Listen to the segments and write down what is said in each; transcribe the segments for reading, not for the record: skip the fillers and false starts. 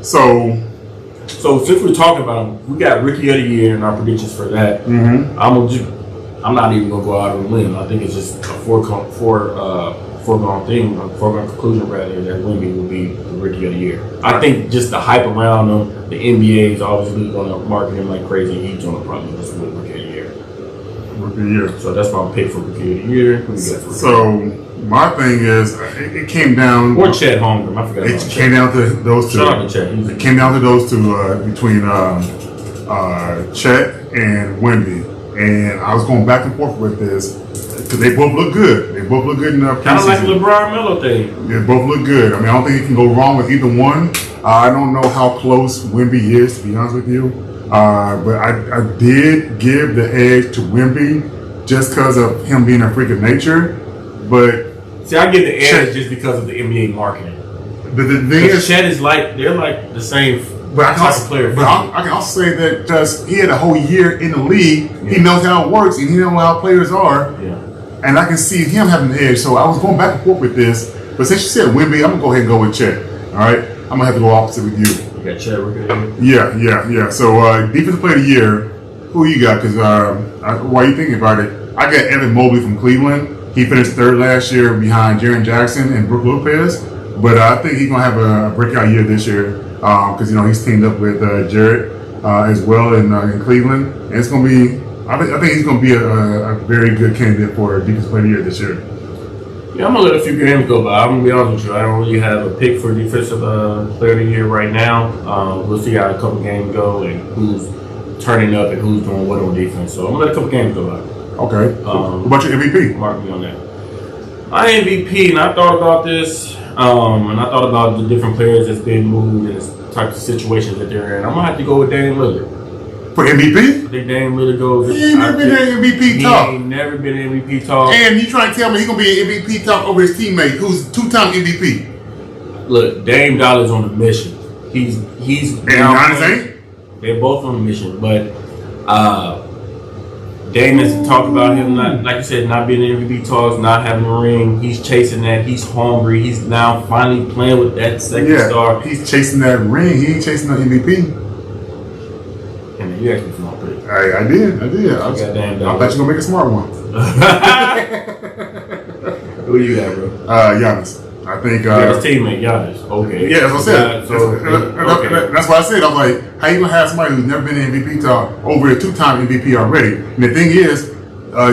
So since we're talking about him, we got Rookie of the Year and our predictions for that. mm-hmm. I'm not even gonna go out on a limb. I think it's just a foregone thing, a foregone conclusion rather, that Wemby will be the Rookie of the Year. I think just the hype around him, the NBA is obviously gonna market him like crazy. He's gonna probably just win Rookie of the Year. Rookie of the Year. So that's my pick for Rookie of the Year. So my thing is, it came down. Or Chet Holmgren. I forgot. It came down to those two. Shout out to Chet. It came down to those two between Chet and Wemby. And I was going back and forth with this because they both look good. They both look good in the preseason. Kind of like the LeBron Melo thing. They both look good. I mean, I don't think you can go wrong with either one. I don't know how close Wemby is, to be honest with you. But I did give the edge to Wemby just because of him being a freak of nature. But see, I give the edge just because of the NBA marketing. But the thing is, Chet is they're like the same. But I can also say that because he had a whole year in the league, he knows how it works and he knows how players are. Yeah. And I can see him having the edge. So I was going back and forth with this. But since you said Wemby, I'm going to go ahead and go with Chet. All right? I'm going to have to go opposite with you. You got Chet, we're good. Yeah. So defensive player of the year, who you got? Because while you thinking about it, I got Evan Mobley from Cleveland. He finished third last year behind Jaren Jackson and Brook Lopez. But I think he's going to have a breakout year this year. Because he's teamed up with Jarrett as well in Cleveland, and it's going to be. I think he's going to be a very good candidate for Defensive Player of the Year this year. Yeah, I'm gonna let a few games go by. I'm gonna be honest with you. I don't really have a pick for Defensive Player of the Year right now. We'll see how a couple games go and who's turning up and who's doing what on defense. So I'm gonna let a couple games go by. Okay. What about your MVP? Mark me on that. My MVP, and I thought about this. And I thought about the different players that's been moved and the types of situations that they're in. I'm gonna have to go with Dame Lillard. For MVP? I think Dame Lillard goes. He ain't never been in MVP talk. He ain't never been in MVP talk. And you trying to tell me he's gonna be in MVP talk over his teammate, who's two-time MVP? Look, Dame Dollar's on a mission. He's and Giannis ain't? They're both on a mission, but Dame has to talk about him, not, like you said, not being in MVP talks, not having a ring. He's chasing that. He's hungry. He's now finally playing with that second star. He's chasing that ring. He ain't chasing no MVP. And you asked me for my pick. I did. I thought you were going to make a smart one. Who you got, bro? Giannis. I think his teammate Giannis. Okay. Yeah, that's what I said. That's what I said. I was like, how you gonna have somebody who's never been in MVP talk over a two-time MVP already? And the thing is,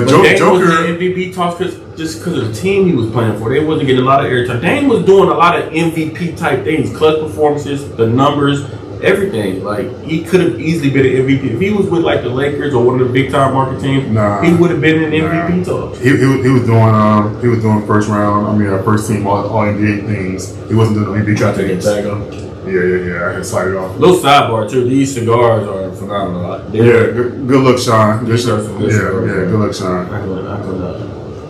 Joker wasn't in MVP talks just because of the team he was playing for. They wasn't getting a lot of airtime. Dame was doing a lot of MVP type things, clutch performances, the numbers, everything. Like he could have easily been an MVP if he was with like the Lakers or one of the big time market teams. He would have been in MVP talks. He was doing first team all NBA things. He wasn't doing MVP things. Yeah. I had to slide it off. Little sidebar too. These cigars are phenomenal. Good look, Sean. Good luck, Sean. I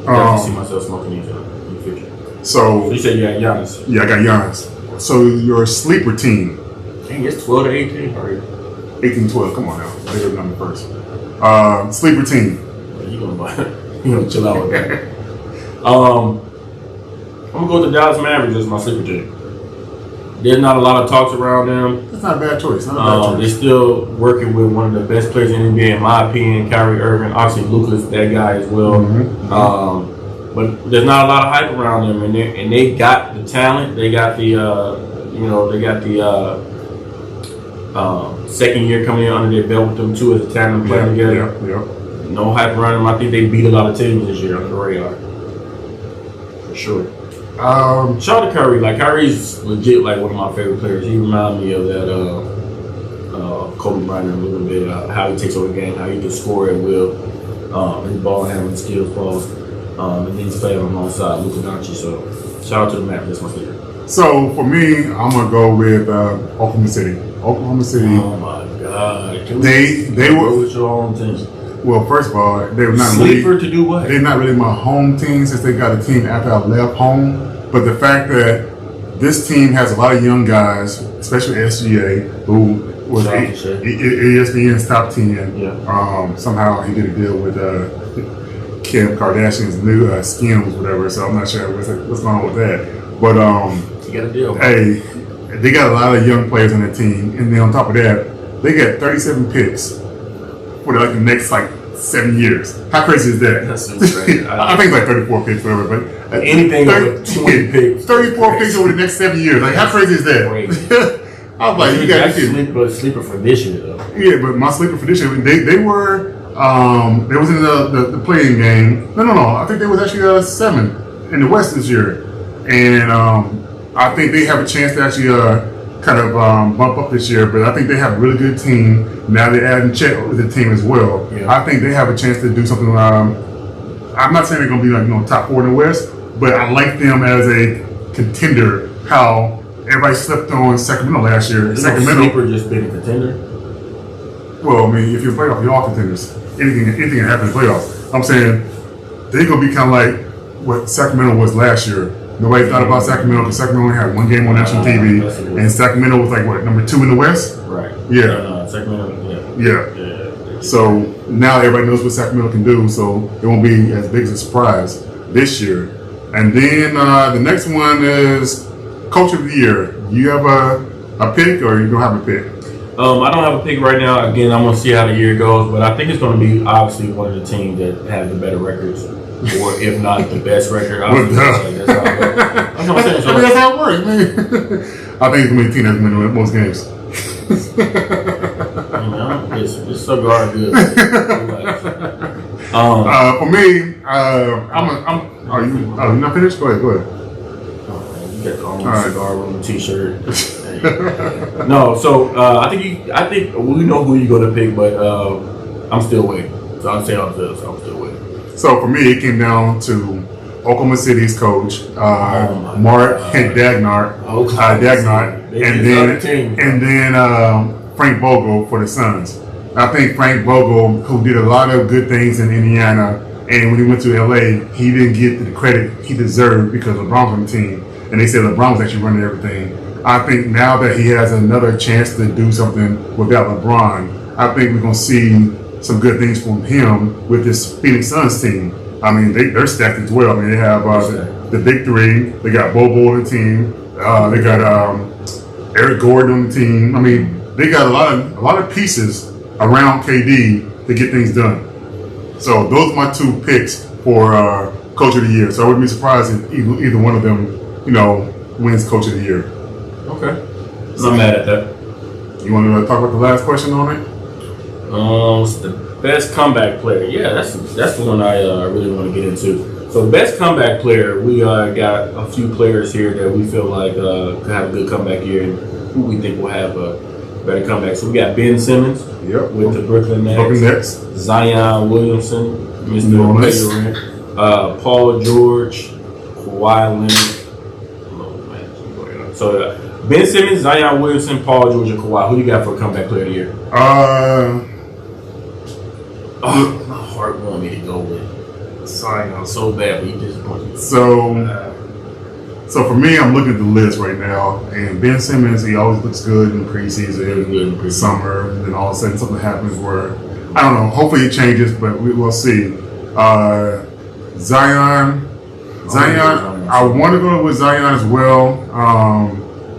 can see myself smoking these in the future. So you said you got Giannis. Yeah, I got Giannis. So your sleeper team. Dang, it's 12 to 18 already. 18-12. Come on now. I got number first. Sleeper team. You gonna chill out with that. I'm gonna go with the Dallas Mavericks as my sleeper team. There's not a lot of talks around them. That's not a bad choice. They're still working with one of the best players in the NBA, in my opinion, Kyrie Irving. Obviously, Luka's that guy as well. Mm-hmm. But there's not a lot of hype around them, and they got the talent. They got second year coming in under their belt with them too as a tandem playing together. Yeah. No hype around them. I think they beat a lot of teams this year under the radar. For sure. Shout out to Curry. Like Curry's legit like one of my favorite players. He reminds me of that Kobe Bryant a little bit. How he takes over the game, how he can score at will, his ball handling skills, balls, and then he's playing alongside Luka Doncic. So shout out to the Mavericks. That's my favorite. So for me, I'm gonna go with Oklahoma City. Oklahoma City. Oh my God! They were with your own team. Well, first of all, they were not sleeper really, to do what? They're not really my home team since they got a team after I left home. But the fact that this team has a lot of young guys, especially SGA, who was ESPN's top 10. Yeah. Somehow he did a deal with Kim Kardashian's new Skims, whatever. So I'm not sure what's going on with that. But you got a deal. Hey, they got a lot of young players on their team, and then on top of that, they got 37 picks for like the next like 7 years. How crazy is that? That's insane. I think it's like 34 picks, whatever. But anything over 20 picks, 34 picks over the next 7 years. Like how crazy is that? Crazy. I was like, you got sleeper for this year though. Yeah, but my sleeper for this year, they were they was in the playing game. No. I think they was actually 7 in the West this year, and I think they have a chance to actually kind of bump up this year. But I think they have a really good team. Now they're adding Chet with the team as well. Yeah. I think they have a chance to do something. I'm not saying they're going to be like top 4 in the West, but I like them as a contender. How everybody slept on Sacramento last year. Is Sacramento sleeper just been a contender? Well, I mean, if you're playoff, you're all contenders. Anything can happen in the playoffs. I'm saying they're gonna be kind of like what Sacramento was last year. Nobody thought about Sacramento because Sacramento only had 1 game on national TV, and Sacramento was like what, number 2 in the West? Right. Yeah. Sacramento. Yeah. So now everybody knows what Sacramento can do, so it won't be as big as a surprise this year. And then the next one is Coach of the Year. You have a pick, or you don't have a pick? I don't have a pick right now. Again, I'm gonna see how the year goes, but I think it's gonna be obviously one of the teams that have the better records, or if not the best record. That's how it goes. That's what I'm saying. I mean, that's how it works, man. I think it's gonna be the team that's gonna win most games. It's Cigar good. For me, you're not finished? Go ahead. You got the orange Cigar room T-shirt. No, so I think we know who you're gonna pick, but I'm still waiting. So I'm saying I'm still waiting. So for me, it came down to Oklahoma City's coach, Mark Dagnart, and then Frank Vogel for the Suns. I think Frank Vogel, who did a lot of good things in Indiana, and when he went to LA, he didn't get the credit he deserved because LeBron was on the team, and they said LeBron was actually running everything. I think now that he has another chance to do something without LeBron, I think we're going to see some good things from him with this Phoenix Suns team. I mean, they're stacked as well. I mean, they have the big three. They got Bobo on the team. They got Eric Gordon on the team. I mean, they got a lot of pieces around KD to get things done. So those are my 2 picks for Coach of the Year. So I wouldn't be surprised if either one of them, wins Coach of the Year. Okay. I'm not mad at that. You want to talk about the last question on it? What's the best comeback player? Yeah, that's the one I really want to get into. So best comeback player, we got a few players here that we feel like could have a good comeback year, and who we think will have a better comeback. So we got Ben Simmons with the Brooklyn Nets. Zion Williamson, Mr. Veteran, Paul George, Kawhi Leonard. So Ben Simmons, Zion Williamson, Paul George, and Kawhi. Who you got for comeback player of the year? My heart wanted me to go with Zion so bad, but he disappointed. So for me, I'm looking at the list right now, and Ben Simmons, he always looks good in preseason, summer, and then all of a sudden something happens where, I don't know, hopefully it changes, but we'll see. Zion, I want to go with Zion as well.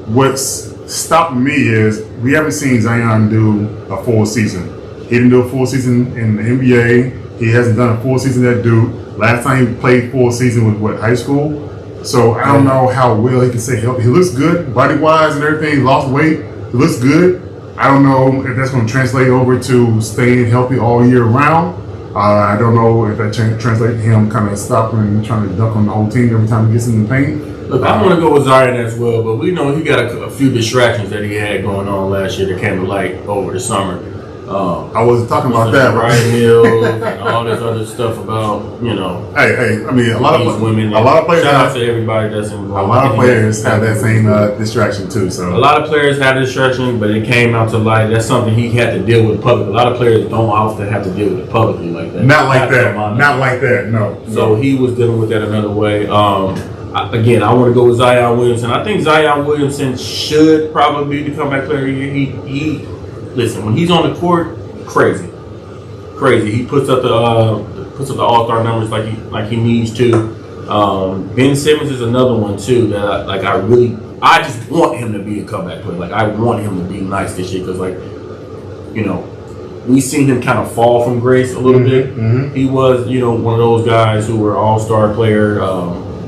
What's stopped me is we haven't seen Zion do a full season. He didn't do a full season in the NBA. He hasn't done a full season at Duke. Last time he played full season was high school. So I don't know how well he can stay healthy. He looks good body-wise and everything. He lost weight. He looks good. I don't know if that's going to translate over to staying healthy all year round. I don't know if that translates to him kind of stopping and trying to dunk on the whole team every time he gets in the paint. Look, I want to go with Zion as well, but we know he got a few distractions that he had going on last year that came to light over the summer. I wasn't talking about that, right? Hill and all this other stuff about, Hey, I mean, a lot of players. Shout out to everybody that's involved. A lot of players have that same distraction too. So a lot of players have distractions, but it came out to light. That's something he had to deal with publicly. A lot of players don't often have to deal with it publicly like that. Not like that. No. So he was dealing with that another way. Again, I want to go with Zion Williamson. I think Zion Williamson should probably be the comeback player of the year. Listen, when he's on the court, crazy. He puts up the all-star numbers like he needs to. Ben Simmons is another one too that I really I just want him to be a comeback player. Like, I want him to be nice this year because, like, we seen him kind of fall from grace a little bit. He was, one of those guys who were all-star player,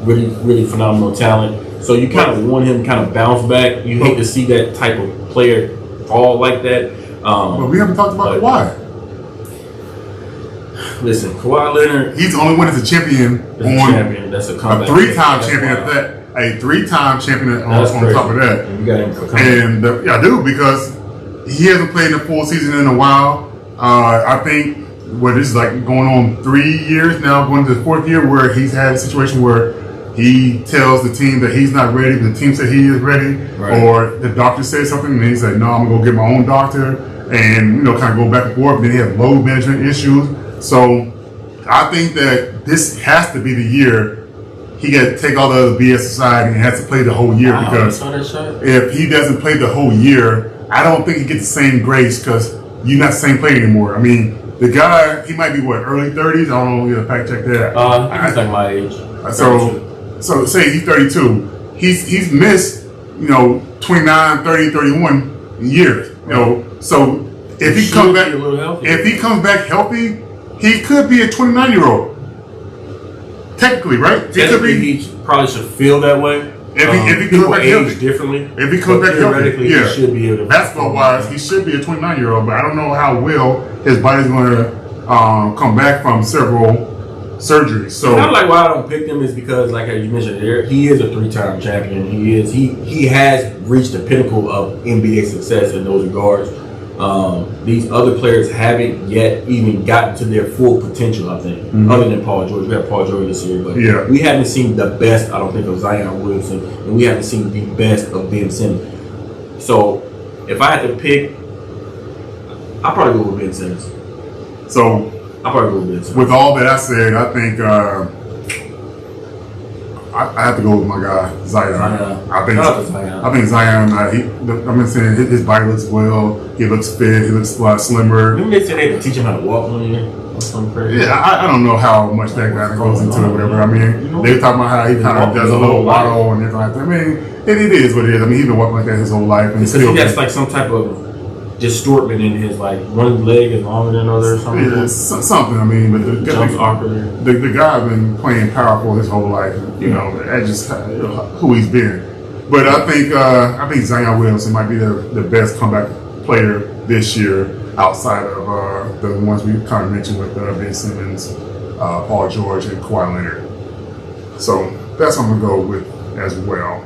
really, really phenomenal talent. So you kind of want him to kind of bounce back. You hate to see that type of player fall like that. But we haven't talked about Kawhi. Listen, Kawhi Leonard. He's the only one that's a champion. That's a comeback. A three-time champion at that. A three-time champion on top of that. And you got him for and I do, because he hasn't played in a full season in a while. I think this is like going on 3 years now, going to the 4th year, where he's had a situation where he tells the team that he's not ready, but the team said he is ready, or the doctor says something and he said, no, I'm gonna go get my own doctor, and kind of go back and forth. Then he has load management issues. So I think that this has to be the year he got to take all the other BS aside and has to play the whole year, because if he doesn't play the whole year, I don't think he gets the same grace, because you're not the same player anymore. I mean, the guy, he might be early 30s. I don't know. You gotta fact check that. He's like my age. So say he's 32. He's missed 29, 30, 31 years. So if he comes back healthy, he could be a 29-year-old. Technically, right? He probably should feel that way. If he comes back healthy, differently. If he comes back healthy, he should be able to. Basketball wise, he should be a 29-year-old, but I don't know how well his body's going to come back from several surgeries. So kind of like why I don't pick him is because, like you mentioned, he is a 3-time champion. He has reached the pinnacle of NBA success in those regards. These other players haven't yet even gotten to their full potential, I think, other than Paul George. We have Paul George this year, but we haven't seen the best, I don't think, of Zion Williamson, and we haven't seen the best of Ben Simmons. So if I had to pick, I'll probably go with Ben Simmons. So I'll probably go with Ben Simmons. With all that I said, I think I have to go with my guy Zion. I think Zion. I'm saying his body looks well. He looks fit. He looks a lot slimmer. Didn't they say they could teach him how to walk one year or something crazy? Yeah, I don't know how much that guy goes into it, whatever. I mean, they're talking about how he kind of does a little waddle and everything like that. I mean, it is what it is. I mean, he's been walking like that his whole life, and still he has like some type of distortment in his, like one leg is longer than another or something. Yeah, something. I mean, but the guy been playing powerful his whole life. That's just who he's been. But I think Zion Williamson might be the best comeback player this year outside of the ones we kind of mentioned with Ben Simmons, Paul George, and Kawhi Leonard. So that's what I'm gonna go with as well.